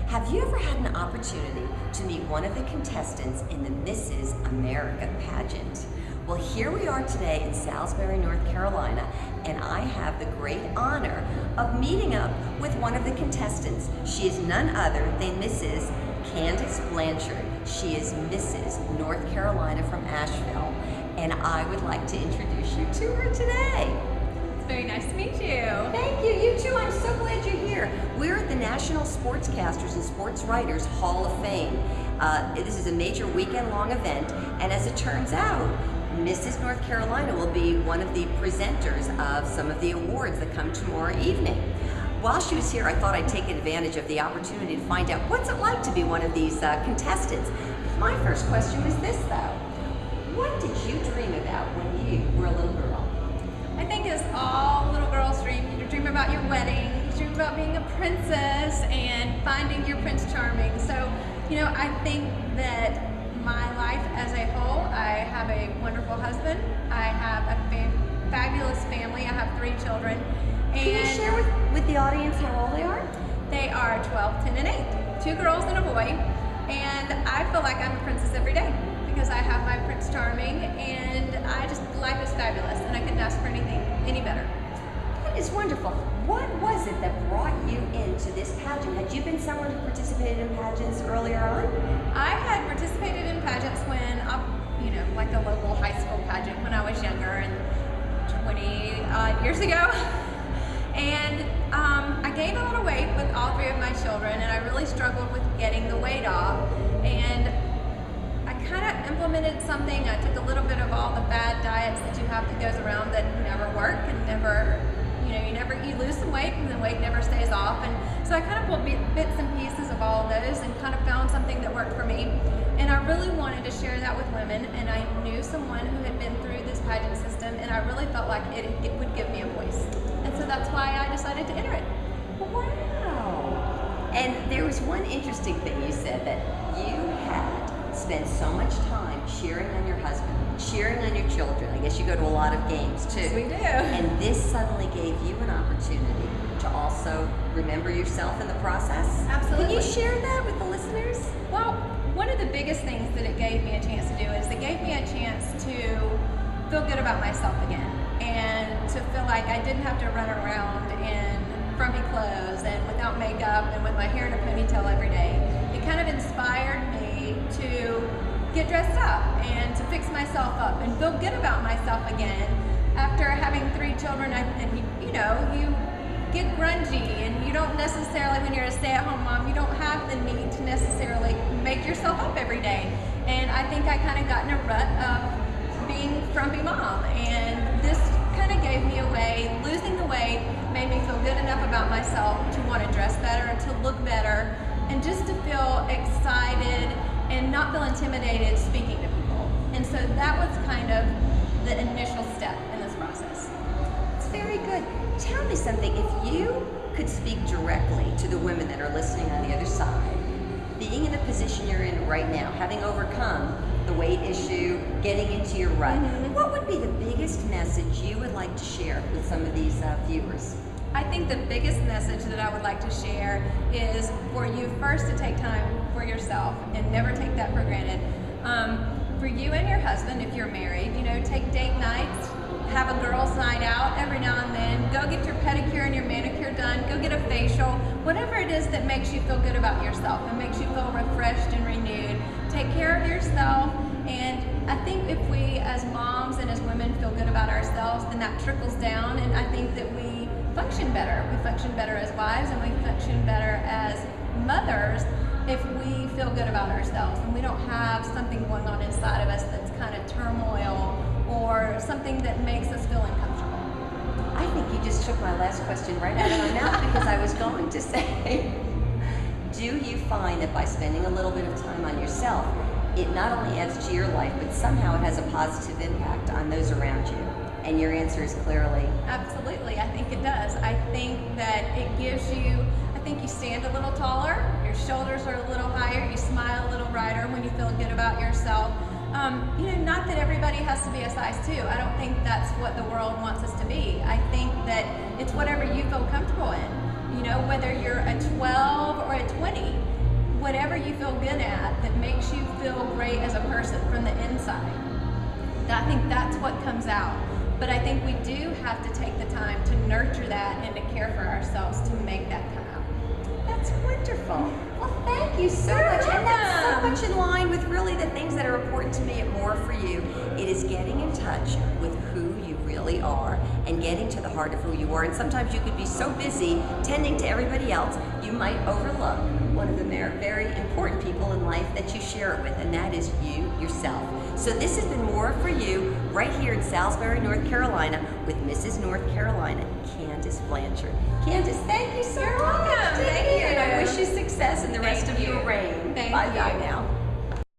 Have you ever had an opportunity to meet one of the contestants in the Mrs.America pageant? Well, here we are today in Salisbury, North Carolina, and I have the great honor of meeting up with one of the contestants. She is none other than Mrs. Candace Blanchard. She is Mrs. North Carolina from Asheville, and I would like to introduce you to her today. Very nice to meet you. Thank you. You too. I'm so glad you're here. We're at the National Sportscasters and Sports Writers Hall of Fame. This is a major weekend-long event, and as it turns out, Mrs. North Carolina will be one of the presenters of some of the awards that come tomorrow evening. While she was here, I thought I'd take advantage of the opportunity to find out what's it like to be one of these contestants. My first question is this, though. What did you dream about when you were a little girl? I think as all little girls dream, you dream about your wedding, you dream about being a princess and finding your Prince Charming. So, I think that my life as a whole, I have a wonderful husband, I have a fabulous family, I have 3 children. And can you share with the audience how old they are? They are 12, 10, and 8. 2 girls and a boy. And I feel like I'm a princess every day because I have my Prince Charming, and life is fabulous, and I couldn't ask for anything any better. That is wonderful. What was it that brought you into this pageant? Had you been someone who participated in pageants earlier on? I had participated in pageants when, like a local high school pageant when I was younger, and 20 years ago. And I gained a lot of weight with all 3 of my children, and I really struggled with getting the weight off. And I kind of implemented something. I took a little bit of all the bad diets that you have that goes around that never work and never, you lose some weight and the weight never stays off. And so I kind of pulled bits and pieces of all of those and kind of found something that worked for me. And I really wanted to share that with women, and I knew someone who had been through this pageant system, and I really felt like it would give me a voice. And so that's why I decided to enter it. Wow. And there was one interesting thing you said, that you had spent so much time cheering on your husband, cheering on your children. I guess you go to a lot of games too. Yes, we do. And this suddenly gave you an opportunity to also remember yourself in the process. Absolutely. Can you share that with the listeners? Well, one of the biggest things that it gave me a chance to do is it gave me a chance to feel good about myself again, and to feel like I didn't have to run around in frumpy clothes and without makeup and with my hair in a ponytail every day. It kind of inspired me to get dressed up and to fix myself up and feel good about myself again. After having 3 children, you get grungy, and you don't necessarily, when you're a stay-at-home mom, you don't have the need to necessarily make yourself up every day. And I think I kind of got in a rut of being frumpy mom, and this kind of gave me a way. Losing the weight made me feel good enough about myself to want to dress better, to look better, and just to feel excited and not feel intimidated speaking to people. And so that was kind of the initial step in this process. It's very good. Tell me something. If you could speak directly to the women that are listening on the other side, being in the position you're in right now, having overcome the weight issue, getting into your rut, what would be the biggest message you would like to share with some of these viewers? I think the biggest message that I would like to share is for you first to take time for yourself and never take that for granted. For you and your husband, if you're married, take date nights, have a girls' night out every now and then, go get your pedicure and your manicure done, go get a facial, whatever it is that makes you feel good about yourself and makes you feel refreshed and renewed. Take care of yourself, and I think if we as moms and as women feel good about ourselves, then that trickles down, and I think that we function better. We function better as wives, and we function better as mothers if we feel good about ourselves and we don't have something going on inside of us that's kind of turmoil or something that makes us feel uncomfortable. I think you just took my last question right out of my mouth, because I was going to say, do you find that by spending a little bit of time on yourself, it not only adds to your life, but somehow it has a positive impact on those around you? And your answer is clearly... Absolutely, I think it does. I think that it gives you, I think you stand a little taller, your shoulders are a little higher, you smile a little brighter when you feel good about yourself. Not that everybody has to be a size 2. I don't think that's what the world wants us to be. I think that it's whatever you feel comfortable in. Whether you're a 12 or a 20, you feel good at, that makes you feel great as a person from the inside. I think that's what comes out. But I think we do have to take the time to nurture that and to care for ourselves to make that come out. That's wonderful. Well, thank you so much. And that's so much in line with really the things that are important to me at Maura4u. It is getting in touch with who you really are and getting to the heart of who you are. And sometimes you could be so busy tending to everybody else, you might overlook one of the very important people in life that you share it with, and that is you yourself. So this has been Maura4u right here in Salisbury, North Carolina with Mrs. North Carolina, Candace Blanchard. Candace, thank you so much. You're welcome. Thank you. And I Thank you. wish you success in the rest of your reign. Thank Bye-bye you. now.